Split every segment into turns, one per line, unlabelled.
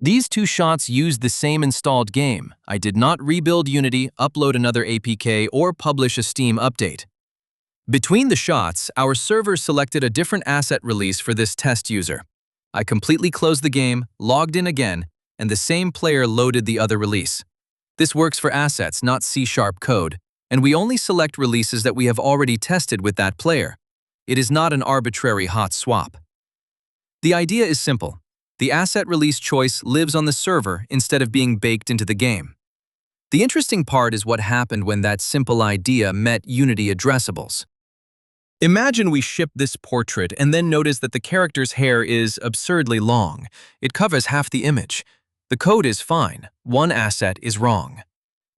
These two shots used the same installed game. I did not rebuild Unity, upload another APK, or publish a Steam update. Between the shots, our server selected a different asset release for this test user. I completely closed the game, logged in again, and the same player loaded the other release. This works for assets, not C# code, and we only select releases that we have already tested with that player. It is not an arbitrary hot swap. The idea is simple. The asset release choice lives on the server instead of being baked into the game. The interesting part is what happened when that simple idea met Unity addressables. Imagine we ship this portrait and then notice that the character's hair is absurdly long. It covers half the image. The code is fine. One asset is wrong.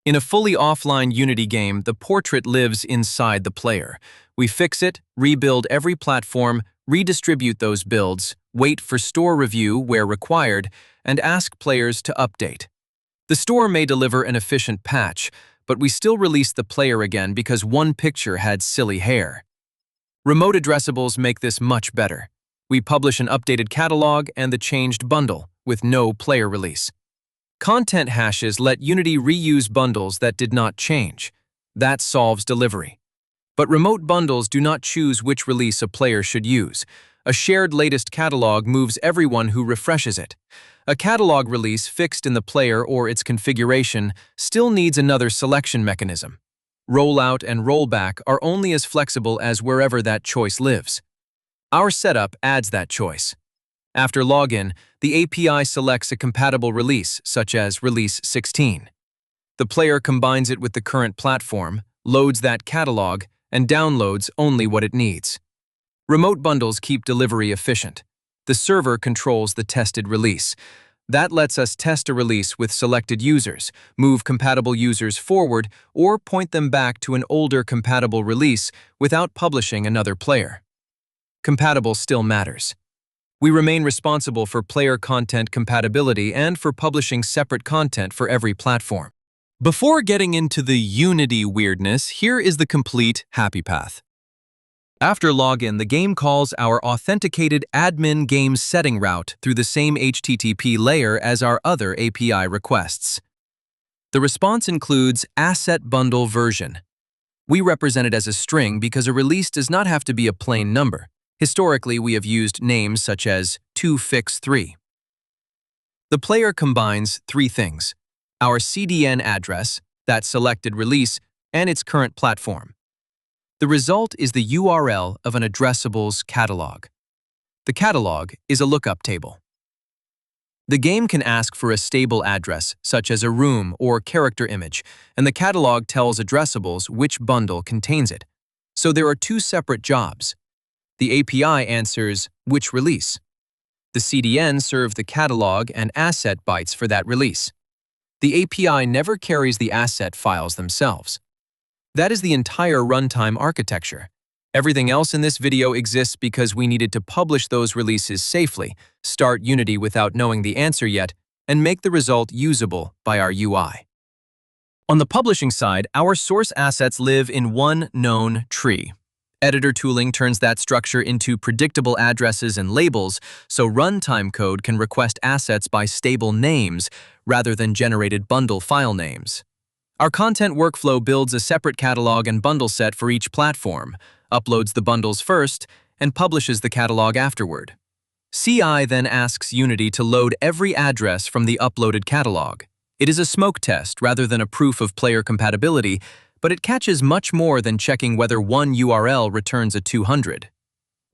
In a fully offline Unity game, the portrait lives inside the player. We fix it, rebuild every platform, redistribute those builds, wait for store review where required, and ask players to update. The store may deliver an efficient patch, but we still release the player again because one picture had silly hair. Remote addressables make this much better. We publish an updated catalog and the changed bundle, with no player release. Content hashes let Unity reuse bundles that did not change. That solves delivery. But remote bundles do not choose which release a player should use. A shared latest catalog moves everyone who refreshes it. A catalog release fixed in the player or its configuration still needs another selection mechanism. Rollout and rollback are only as flexible as wherever that choice lives. Our setup adds that choice. After login, the API selects a compatible release, such as Release 16. The player combines it with the current platform, loads that catalog, and downloads only what it needs. Remote bundles keep delivery efficient. The server controls the tested release. That lets us test a release with selected users, move compatible users forward, or point them back to an older compatible release without publishing another player. Compatible still matters. We remain responsible for player content compatibility and for publishing separate content for every platform. Before getting into the Unity weirdness, here is the complete happy path. After login, the game calls our authenticated admin game setting route through the same HTTP layer as our other API requests. The response includes asset bundle version. We represent it as a string because a release does not have to be a plain number. Historically, we have used names such as 2fix3. The player combines three things: our CDN address, that selected release, and its current platform. The result is the URL of an addressables catalog. The catalog is a lookup table. The game can ask for a stable address, such as a room or character image, and the catalog tells addressables which bundle contains it. So there are two separate jobs. The API answers which release. The CDN serves the catalog and asset bytes for that release. The API never carries the asset files themselves. That is the entire runtime architecture. Everything else in this video exists because we needed to publish those releases safely, start Unity without knowing the answer yet, and make the result usable by our UI. On the publishing side, our source assets live in one known tree. Editor tooling turns that structure into predictable addresses and labels, so runtime code can request assets by stable names rather than generated bundle file names. Our content workflow builds a separate catalog and bundle set for each platform, uploads the bundles first, and publishes the catalog afterward. CI then asks Unity to load every address from the uploaded catalog. It is a smoke test rather than a proof of player compatibility, but it catches much more than checking whether one URL returns a 200.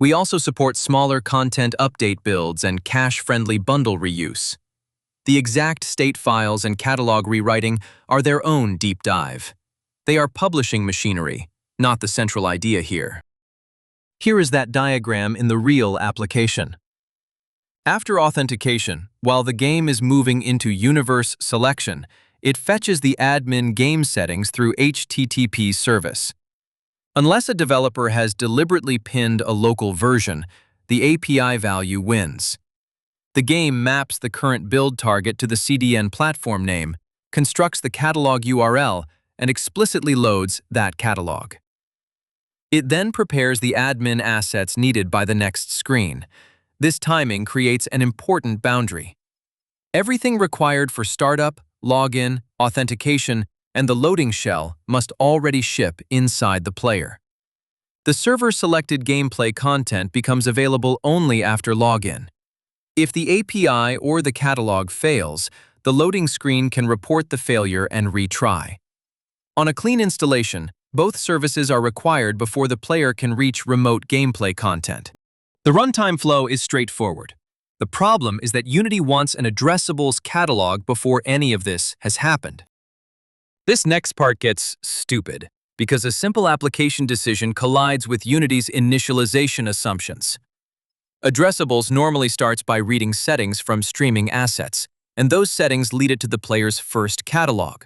We also support smaller content update builds and cache-friendly bundle reuse. The exact state files and catalog rewriting are their own deep dive. They are publishing machinery, not the central idea here. Here is that diagram in the real application. After authentication, while the game is moving into universe selection, it fetches the admin game settings through HTTP service. Unless a developer has deliberately pinned a local version, the API value wins. The game maps the current build target to the CDN platform name, constructs the catalog URL, and explicitly loads that catalog. It then prepares the admin assets needed by the next screen. This timing creates an important boundary. Everything required for startup, login, authentication, and the loading shell must already ship inside the player. The server-selected gameplay content becomes available only after login. If the API or the catalog fails, the loading screen can report the failure and retry. On a clean installation, both services are required before the player can reach remote gameplay content. The runtime flow is straightforward. The problem is that Unity wants an addressables catalog before any of this has happened. This next part gets stupid, because a simple application decision collides with Unity's initialization assumptions. Addressables normally starts by reading settings from streaming assets, and those settings lead it to the player's first catalog.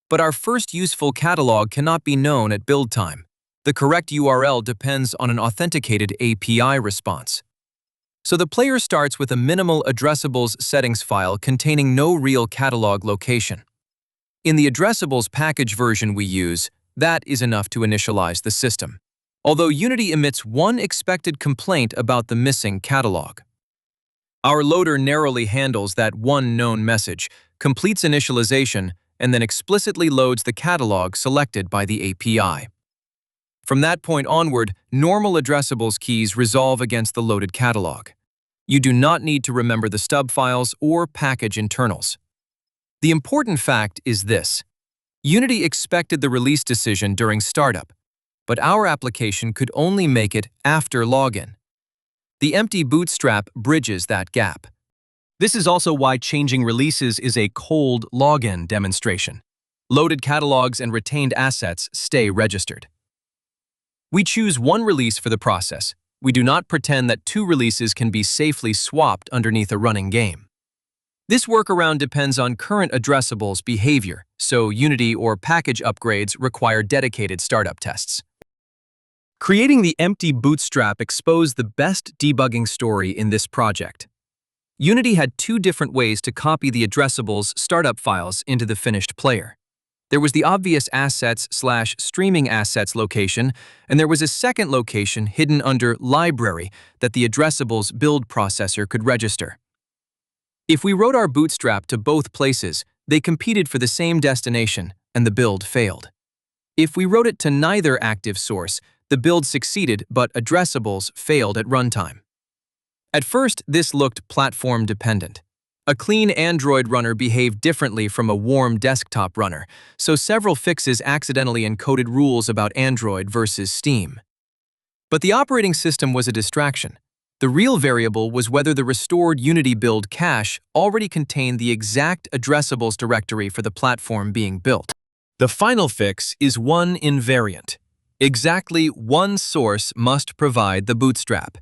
But our first useful catalog cannot be known at build time. The correct URL depends on an authenticated API response. So the player starts with a minimal addressables settings file containing no real catalog location. In the addressables package version we use, that is enough to initialize the system, although Unity emits one expected complaint about the missing catalog. Our loader narrowly handles that one known message, completes initialization, and then explicitly loads the catalog selected by the API. From that point onward, normal addressables keys resolve against the loaded catalog. You do not need to remember the stub files or package internals. The important fact is this: Unity expected the release decision during startup, but our application could only make it after login. The empty bootstrap bridges that gap. This is also why changing releases is a cold login demonstration. Loaded catalogs and retained assets stay registered. We choose one release for the process. We do not pretend that two releases can be safely swapped underneath a running game. This workaround depends on current addressables behavior, so Unity or package upgrades require dedicated startup tests. Creating the empty bootstrap exposed the best debugging story in this project. Unity had two different ways to copy the addressables startup files into the finished player. There was the obvious assets/streaming assets location, and there was a second location hidden under library that the addressables build processor could register. If we wrote our bootstrap to both places, they competed for the same destination, and the build failed. If we wrote it to neither active source, the build succeeded, but addressables failed at runtime. At first, this looked platform-dependent. A clean Android runner behaved differently from a warm desktop runner, so several fixes accidentally encoded rules about Android versus Steam. But the operating system was a distraction. The real variable was whether the restored Unity build cache already contained the exact addressables directory for the platform being built. The final fix is one invariant. Exactly one source must provide the bootstrap.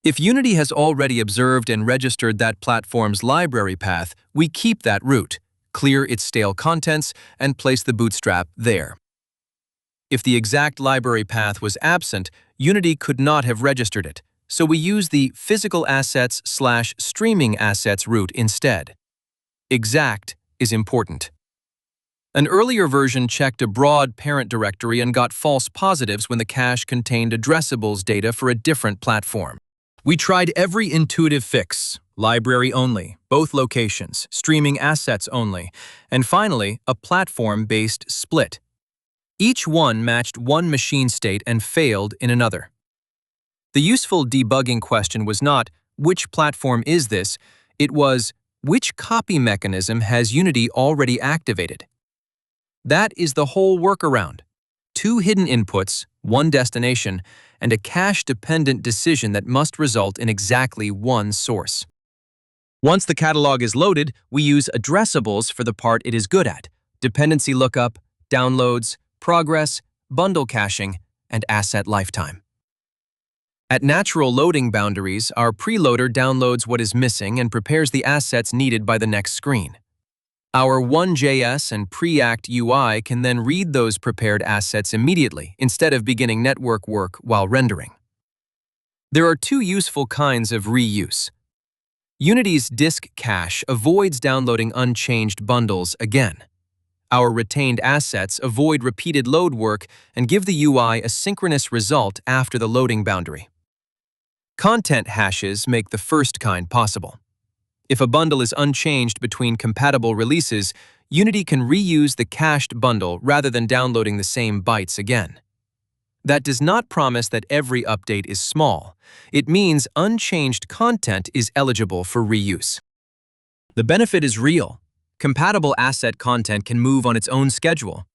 If Unity has already observed and registered that platform's library path, we keep that root, clear its stale contents, and place the bootstrap there. If the exact library path was absent, Unity could not have registered it, so we use the physical assets/streaming assets route instead. Exact is important. An earlier version checked a broad parent directory and got false positives when the cache contained addressables data for a different platform. We tried every intuitive fix, library only, both locations, streaming assets only, and finally, a platform-based split. Each one matched one machine state and failed in another. The useful debugging question was not, which platform is this? It was, which copy mechanism has Unity already activated? That is the whole workaround. Two hidden inputs, one destination, and a cache-dependent decision that must result in exactly one source. Once the catalog is loaded, we use addressables for the part it is good at: dependency lookup, downloads, progress, bundle caching, and asset lifetime. At natural loading boundaries, our preloader downloads what is missing and prepares the assets needed by the next screen. Our 1JS and Preact UI can then read those prepared assets immediately instead of beginning network work while rendering. There are two useful kinds of reuse. Unity's disk cache avoids downloading unchanged bundles again. Our retained assets avoid repeated load work and give the UI a synchronous result after the loading boundary. Content hashes make the first kind possible. If a bundle is unchanged between compatible releases, Unity can reuse the cached bundle rather than downloading the same bytes again. That does not promise that every update is small. It means unchanged content is eligible for reuse. The benefit is real. Compatible asset content can move on its own schedule.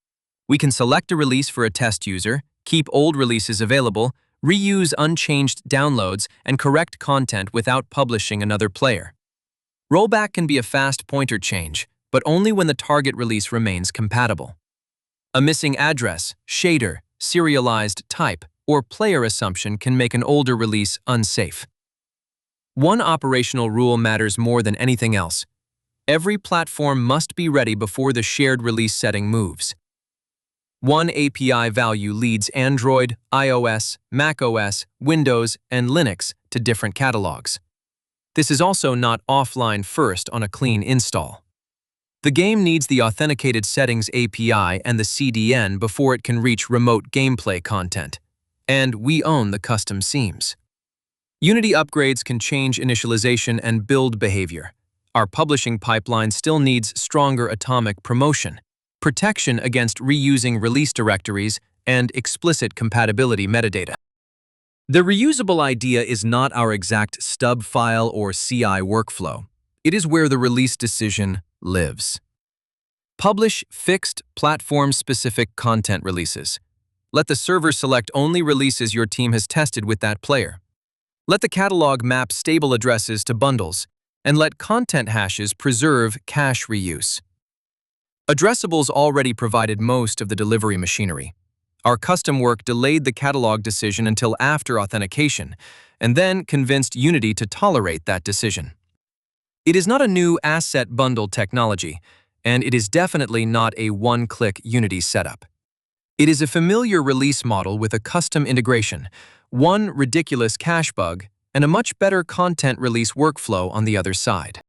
We can select a release for a test user, keep old releases available, reuse unchanged downloads, and correct content without publishing another player. Rollback can be a fast pointer change, but only when the target release remains compatible. A missing address, shader, serialized type, or player assumption can make an older release unsafe. One operational rule matters more than anything else. Every platform must be ready before the shared release setting moves. One API value leads Android, iOS, macOS, Windows, and Linux to different catalogs. This is also not offline first on a clean install. The game needs the Authenticated Settings API and the CDN before it can reach remote gameplay content. And we own the custom seams. Unity upgrades can change initialization and build behavior. Our publishing pipeline still needs stronger atomic promotion, protection against reusing release directories, and explicit compatibility metadata. The reusable idea is not our exact stub file or CI workflow. It is where the release decision lives. Publish fixed, platform-specific content releases. Let the server select only releases your team has tested with that player. Let the catalog map stable addresses to bundles, and let content hashes preserve cache reuse. Addressables already provided most of the delivery machinery. Our custom work delayed the catalog decision until after authentication, and then convinced Unity to tolerate that decision. It is not a new asset bundle technology, and it is definitely not a one-click Unity setup. It is a familiar release model with a custom integration, one ridiculous cache bug, and a much better content release workflow on the other side.